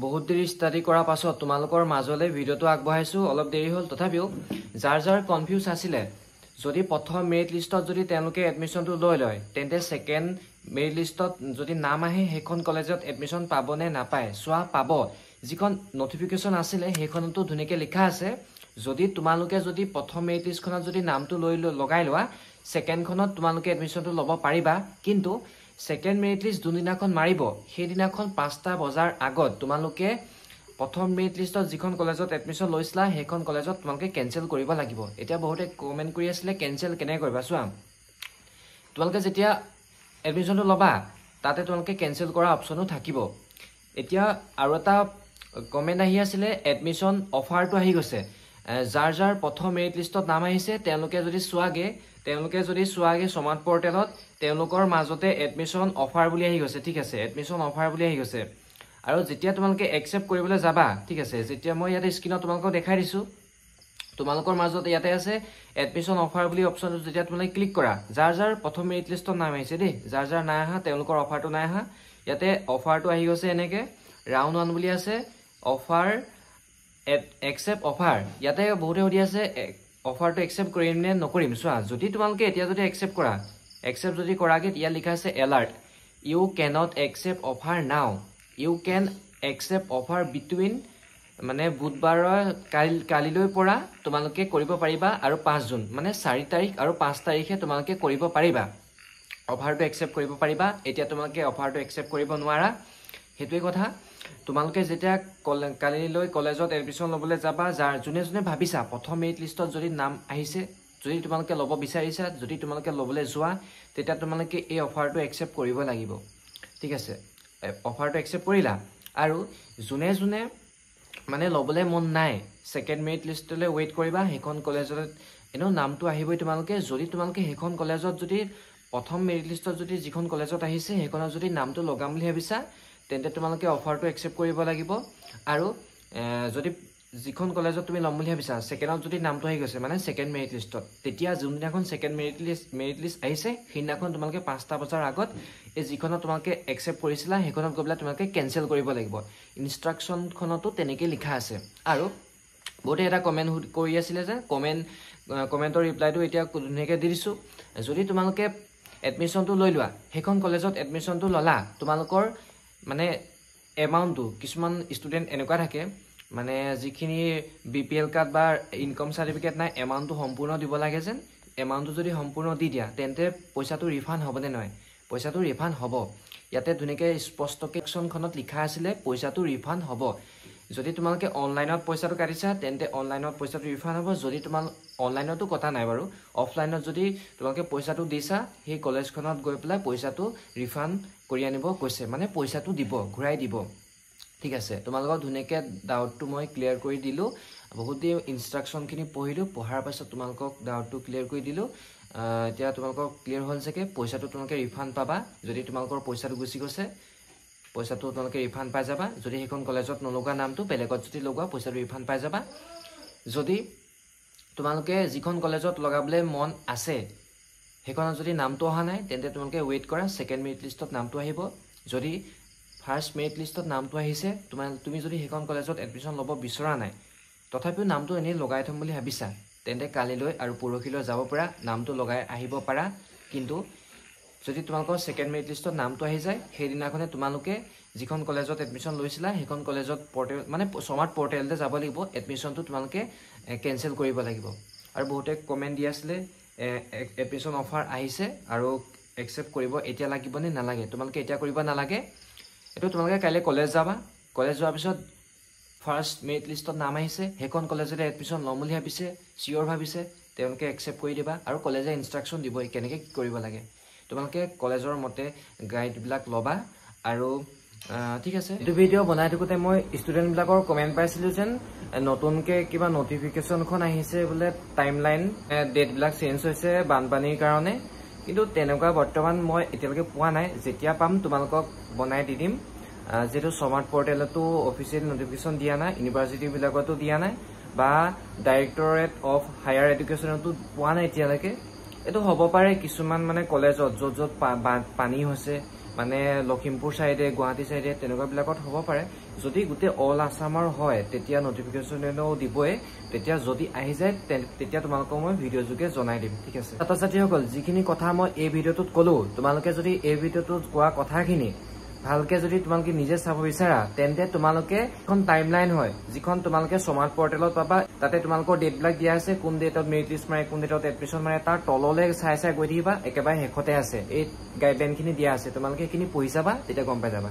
বহুত দেৰি ষ্টাডি কৰাৰ পাছত তোমালোকৰ মাজলৈ ভিডিঅ'টো আগবঢ়াইছো অলপ দেৰি হ'ল তথাপিও যাৰ যাৰ কনফিউজ আছিলে যদি প্ৰথম মেৰিট লিষ্টত যদি তেওঁলোকে এডমিশনটো লৈ লয় তেন্তে সেকেন্ড মেৰিট লিষ্টত যদি নাম আহে হেখন কলেজত এডমিশন পাব নে নাপায় সোৱা পাব যিখন নটিফিকেশন আছিলে হেখনতো ধুনিকে লিখা আছে যদি তোমালোকে যদি প্ৰথম মেৰিট লিষ্টখনত যদি নামটো লৈ লগাই লোৱা সেকেন্ড খনত তোমালোকে এডমিশনটো ল'ব পাৰিবা কিন্তু সেকেন্ড মেৰিট লিষ্ট দুদিনাখন মাৰিব সেই দিনাখন 5টা বজাৰ আগত তোমালোকে প্ৰথম মেৰিট লিষ্টত যিখন কলেজত এডমিশন লৈছিলা হেখন কলেজত তোমালোকে কেনসেল কৰিব লাগিব এতিয়া বহুতে কমেন্ট কৰি আছিলে কেনসেল কেনে কৰিবা সোৱা তোমালোকে যেতিয়া এডমিশনটো লবা তাতে তোমালোকে কেনসেল কৰা অপচনো থাকিব এতিয়া আৰু এটা কমেন্ট আহি আছিলে এডমিশন অফাৰটো আহি গৈছে যাৰ যাৰ প্ৰথম মেৰিট লিষ্টত নাম আহিছে তেওঁলোকে যদি সোৱাগে সমাজ পোৰ্টেলত তেওঁলোকৰ মাজতে এডমিশন অফাৰ বুলি আহি গৈছে ঠিক আছে এডমিশন অফাৰ বুলি আহি গৈছে আৰু যেতিয়া তোমালোকে একসেপ্ট কৰিবলৈ যাবা ঠিক আছে যেতিয়া মই ইয়াতে স্ক্ৰিনত তোমালোকক দেখাই দিছো তোমালোকৰ মাজতে ইয়াতে আছে এডমিশন অফাৰ বুলি অপচনটো যেতিয়া তোমালোকে ক্লিক কৰা যাৰ যাৰ প্ৰথম মেৰিট লিষ্টত নাম আহিছে দেই যাৰ যাৰ নাই আহা তেওঁলোকৰ অফাৰটো নাই আহা ইয়াতে অফাৰটো আহি গৈছে এনেকে ৰাউন্ড 1 বুলি আছে অফাৰ একসেপ্ট অফাৰ ইয়াতে বহুতে হদি আছে অফাৰটো একসেপ্ট কৰিম নে নকৰিম সোৱা যদি তোমালোকে এতিয়া যদি একসেপ্ট কৰা একসেপ্ট যদি কৰাগে ইয়া লিখা আছে alert you cannot accept offer now you can accept offer between মানে বুধবাৰৰ কালিলৈ পৰা তোমালোকে কৰিব পাৰিবা আৰু 5 জুন মানে 4 তাৰিখ আৰু 5 তাৰিখে তোমালোকে কৰিব পাৰিবা অফাৰটো একসেপ্ট কৰিব পাৰিবা এতিয়া তোমালোকে অফাৰটো একসেপ্ট কৰিব নোৱাৰা হেতুই কথা তোমালোকে যেতিয়া কালিলৈ কলেজত এডমিশন লবলৈ যাবা যাৰ জুনে ভাবিছা প্ৰথম মেৰিট লিষ্টত যদি নাম আহিছে যদি তোমালোকে লব বিচাৰিছা যদি তোমালোকে লবলৈ যোৱা তেতিয়া তোমালোকে এই অফাৰটো একসেপ্ট কৰিব লাগিব ঠিক আছে অফাৰটো একসেপ্ট কৰিলা আৰু জুনে মানে লবলৈ মন নাই সেকেন্ড মেৰিট লিষ্টলৈ ওয়েট কৰিবা হেখন কলেজত এনো নামটো আহিবই তোমালোকে যদি তোমালোকে হেখন কলেজত যদি প্ৰথম মেৰিট লিষ্টত যদি যিখন কলেজত আহিছে হেখনৰ যদি নামটো লগাম বুলি ভাবিছা তেন্তে তোমালোকে অফাৰটো একসেপ্ট কৰিব লাগিব আৰু যদি যিখন কলেজত তুমি লম বুলি ভাবিছা সেকেন্ডত যদি নামটো আহি গৈছে মানে সেকেন্ড মেৰিট লিষ্টত তেতিয়া যোনদিনাখন সেকেন্ড মেৰিট লিষ্ট আহিছে সেইদিনাখন তোমালোকে 5টা বজাৰ আগত এই যিখনত তোমালোকে একসেপ্ট কৰিছিলা হেখনত গবলা তোমালোকে কেনসেল কৰিব লাগিব ইনষ্ট্ৰাকচনখনতো তেনেকে লিখা আছে আৰু বহুতে এটা কমেন্ট কৰি আছিলে যে কমেন্টৰ ৰিপ্লাইটো এতিয়া ধুনিয়াকে দি দিছো যদি তোমালোকে এডমিশনটো লৈ লোৱা হেখন কলেজত এডমিশনটো ললা তোমালোকৰ মানে এমাউন্টটো কিছুমান ষ্টুডেন্ট এনেকুৱা থাকে মানে যিখিনি বিপিএল কাৰ্ড বা ইনকাম সাৰ্টিফিকেট নাই এমাউন্টটো সম্পূৰ্ণ দিব লাগে যেন এমাউন্টটো যদি সম্পূৰ্ণ দি দিয়া তেন্তে পইচাটো ৰিফান্ড হ'ব নে নহয় পইচাটো ৰিফান্ড হ'ব ইয়াতে ধুনিকে স্পষ্টকে সেকশনখনত লিখা আছিল পইচাটো ৰিফান্ড হ'ব যদি তোমালোকে অনলাইনত পইচাটো কাটিছা তেন্তে অনলাইনত পইচাটো ৰিফান্ড হ'ব যদি তোমাল অনলাইনতো কথা নাই বাৰু অফলাইনত যদি তোমালোকে পইচাটো দিছা সেই কলেজখনত গৈ পেলাই পইচাটো ৰিফান্ড কৰি আনিব কৈছে মানে পইচাটো দিব ঘূৰাই দিব ঠিক আছে তোমালোকৰ ধুনিকে ডাউটটো মই ক্লিয়াৰ কৰি দিলো বহুত দি ইনষ্ট্ৰাকচনখিনি পঢ়িলো পঢ়াৰ পাছত তোমালোকক ডাউটটো ক্লিয়াৰ কৰি দিলো এতিয়া তোমালোকক ক্লিয়াৰ হ'ল যে পইচাটো তোমালোকে ৰিফান্ড পাবা যদি তোমালোকৰ পইচাটো গুছি গৈছে পইচাটো তোমালোকে ৰিফান্ড পাই যাবা যদি হেখন কলেজত নলগা নামটো বেলেগত যদি লগা পইচাটো ৰিফান্ড পাই যাবা যদি তোমালোকে যিখন কলেজত লগাবলে মন আছে হেখনত যদি নামটো অহা নাই তেন্তে তোমালোকে ওয়েট কৰা সেকেন্ড মেৰিট লিষ্টত নামটো আহিব যদি ফাৰ্স্ট মেৰিট লিষ্টত নামটো আহিছে তুমি যদি হেখন কলেজত এডমিশন লব বিচৰা নাই তথাপিও নামটো এনে লগাই থম বুলি ভাবিছা তেন্তে কালিলৈ আৰু পৰহিলৈ যাব পৰা নামটো লগাই আহিব পাৰা কিন্তু যদি তোমালোকৰ সেকেন্ড মেৰিট লিষ্টত নামটো আহি যায় সেই দিনাখনে তোমালোকে যিখন কলেজত এডমিশন লৈছিলা হেখন কলেজত পোৰ্টেল মানে স্মাৰ্ট পোৰ্টেলতে যাব লাগিব এডমিশনটো তোমালোকে কেনসেল কৰিব লাগিব আৰু বহুতে কমেন্ট দি আছিল এডমিশন অফাৰ আহিছে আৰু একসেপ্ট কৰিব এতিয়া লাগিব নে নালাগে তোমালোকে এতিয়া কৰিব নালাগে এটো তোমালোকে কাইলে কলেজ যাবা কলেজ যোৱাৰ পিছত ফাৰ্স্ট মেৰিট লিষ্টত নাম আহিছে হেখন কলেজতে এডমিশন লম বুলি ভাবিছে সিওৰ ভাবিছে তেওঁলোকে একসেপ্ট কৰি দিবা আৰু কলেজে ইনষ্ট্ৰাকচন দিব কেনেকে কি কৰিব লাগে তোমালোকে কলেজৰ মতে গাইড বিলাক লবা আৰু ঠিক আছে এই ভিডিও বনাই থাকোতে মই ষ্টুডেন্ট বিলাকৰ কমেন্ট পাইছিলো যেন নতুনকে কিবা নটিফিকেশনখন আহিছে বলে টাইমলাইন ডেট বিলাক চেঞ্জ হৈছে বানপানীৰ কাৰণে কিন্তু তেনেকুৱা বৰ্তমান মই এতিয়ালৈকে পোৱা নাই যেতিয়া পাম তোমালোকক বনাই দি দিম যেটো স্মাৰ্ট পোৰ্টেলতো অফিচিয়েল নটিফিকেশন দিয়া নাই ইউনিভাৰ্সিটি বিলাকতো দিয়া নাই বা ডাইৰেক্টৰেট অফ হায়াৰ এডুকেশনতো পোৱা নাই এতিয়ালৈকে এটো হ'ব পাৰে কিছুমান মানে কলেজত যত পানী হৈছে মানে লখিমপুৰ সাইডে গুৱাহাটী সাইডে তেনেকুৱাবিলাকত হ'ব পাৰে যদি গোটেই অল আসামৰ হয় তেতিয়া নটিফিকেশন দিবই তেতিয়া যদি আহি যায় তেতিয়া তোমালোকক মই ভিডিঅ' যোগে জনাই দিম ঠিক আছে ছাত্ৰ ছাত্ৰীসকল যিখিনি কথা মই এই ভিডিঅ'টোত ক'লো তোমালোকে যদি এই ভিডিঅ'টোত কোৱা কথাখিনি ভালকে যদি তোমালোকে নিজে চাব বিচাৰা তেন্তে তোমালোকে এখন টাইমলাইন হয় যিখন তোমালোকে সমাজ পৰ্টেলত পাবা তাতে তোমালোকৰ ডেটবিলাক দিয়া আছে কোন ডেটত মেৰিট লিষ্ট মাৰে কোন ডেটত এডমিশন মাৰে তাৰ তললে চাই চাই গৈ থাকিবা একেবাৰে শেষতে আছে এই গাইডলাইনখিনি দিয়া আছে তোমালোকে এইখিনি পঢ়ি চাবা তেতিয়া গম পাই যাবা